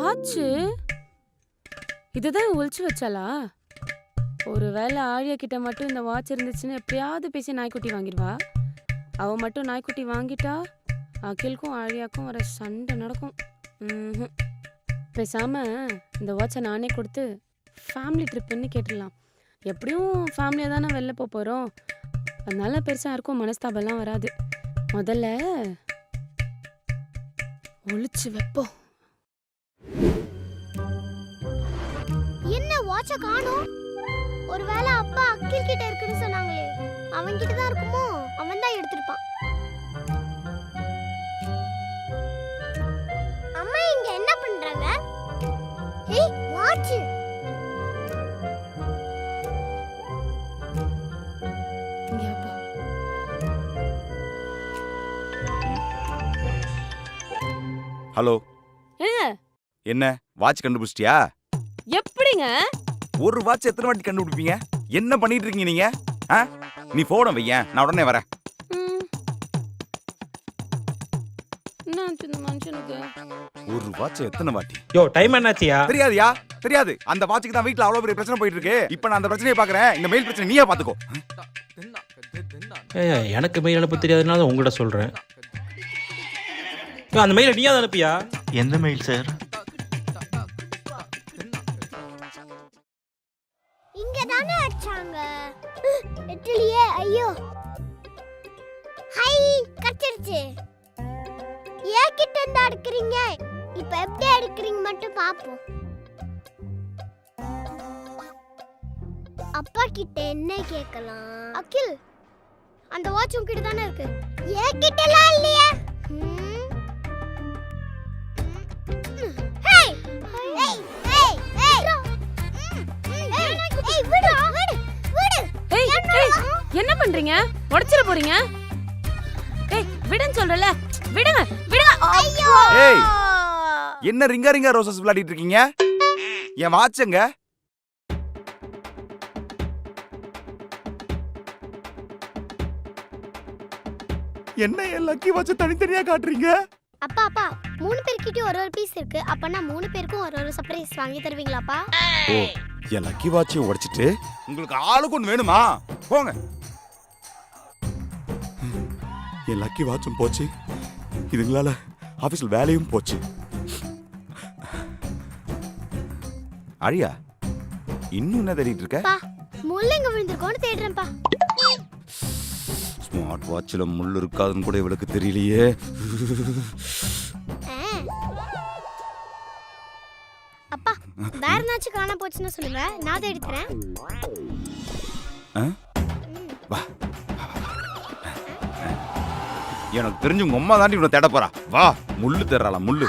Watch இதுதான் ஒளிச்சு வச்சாளா? ஒருவேளை ஆழியா கிட்ட மட்டும் இந்த வாட்ச் இருந்துச்சுன்னு எப்படியாவது பேசி நாய்க்குட்டி வாங்கிடுவா. அவ மட்டும் நாய்க்குட்டி வாங்கிட்டா அகிலுக்கும் ஆழியாக்கும் வர சண்டை நடக்கும். பேசாம இந்த வாட்சை நானே கொடுத்து ஃபேமிலி ட்ரிப்புன்னு கேட்டுடலாம். எப்படியும் ஃபேமிலியாக தானே வெளில போகிறோம், அதனால பெருசாக யாருக்கும் மனஸ்தாபம்லாம் வராது. முதல்ல ஒளிச்சு வைப்போம். என்ன வாட்ச காணோம்? ஒருவேளை அப்பா அக்கில் கிட்ட இருக்குன்னு சொன்னாங்களே, அவன் கிட்ட தான் இருக்குமோ? அவன் தான் எடுத்துப்பான். அம்மா இங்க என்ன பண்றாங்க? ஏய் வாட்ச். இங்க வா. ஹலோ, ஏங்க என்ன வாட்ச் கண்டுபிடிச்சிட்டியா? எப்படிங்க? ஒரு வாட்ச் எத்தனை வாட்டி கண்டுபிடிப்பீங்க? என்ன பண்ணிட்டு இருக்கீங்க நீங்க? நீ போன வையேன், நான் உடனே வரேன். என்ன மனுஷனுக்கு ஒரு வாட்ச் எத்தனை வாட்டி? யோ டைம் என்னாச்சியா? தெரியாதுயா, தெரியாது. அந்த வாட்சுக்கு தான் வீட்ல அவ்வளவு பெரிய பிரச்சனை போயிட்டு இருக்கு. இப்போ நான் அந்த பிரச்சனையை பாக்குறேன். இந்த மெயில் பிரச்சனை நீயே பாத்துக்கோ. எனக்கு மெயில் அனுப்ப தெரியாதுனால உங்கள்கிட்ட சொல்றேன். அந்த மெயிலை நீயா அனுப்பியா? எந்த மெயில் சார்? இங்க தானே அடிச்சாங்க. எட்டலியே. ஐயோ ஹை கச்சிருச்சு. ஏன் கிட்ட இருந்து அடிக்கிறீங்க? இப்ப எப்படி அடிக்கிறீங்க மட்டும் பாப்போம். அப்பா கிட்ட என்ன கேட்கலாம்? அகில், அந்த வாட்ச் உன்கிட்ட தானே இருக்கு. ஏன் கிட்டலாம் இல்லையே. ஹே ஹே ஹே ஹே ஏய் விடு விடு விடு. ஏய் என்ன பண்றீங்க? உடைச்சிர போறீங்க? ஏய் விடுன்னு சொல்றல, விடுங்க விடுங்க. ஐயோ ஏய், என்ன ரிங்கா ரிங்கா ரோசஸ் விளையாடிட்டு இருக்கீங்க? என் வாட்சுங்க. என்ன என் லக்கி வாட்சை தனித்தனியா காட்டுறீங்க? அப்பா அப்பா 3 பேர்கிட்டயும் ஒரு பீஸ் இருக்கு. அப்பனா 3 பேருக்கும் ஒரு சர்ப்ரைஸ் வாங்கி தருவீங்களாப்பா? ஓ, என் லக்கி வாட்சையும் உடைச்சிட்டு உங்களுக்கு ஆளுக்கு ஒன்று வேணுமா? போங்க. என் லக்கி வாட்சும் போச்சு, இதுங்களால ஆபீஸ்ல வேலையும் போச்சு. அழியா, இன்னும் என்ன தேடிட்டு இருக்க? பா முள்ளங்க விழுந்திருக்கோன்னு தேடுறேன்ப்பா. ஸ்மார்ட் வாட்ச்ல முள் இருக்காதுன்னு கூட இவளுக்கு தெரியலையே. அப்பா வேற ஏதாச்சும் காண போச்சுன்னு சொல்லுங்க, நான் தேடி தரேன். வா, எனக்கு தெரிஞ்சு உங்க அம்மா தாண்டி இவனை தேட போறா. வா, முள்ளு தேடுறாளா முள்ளு.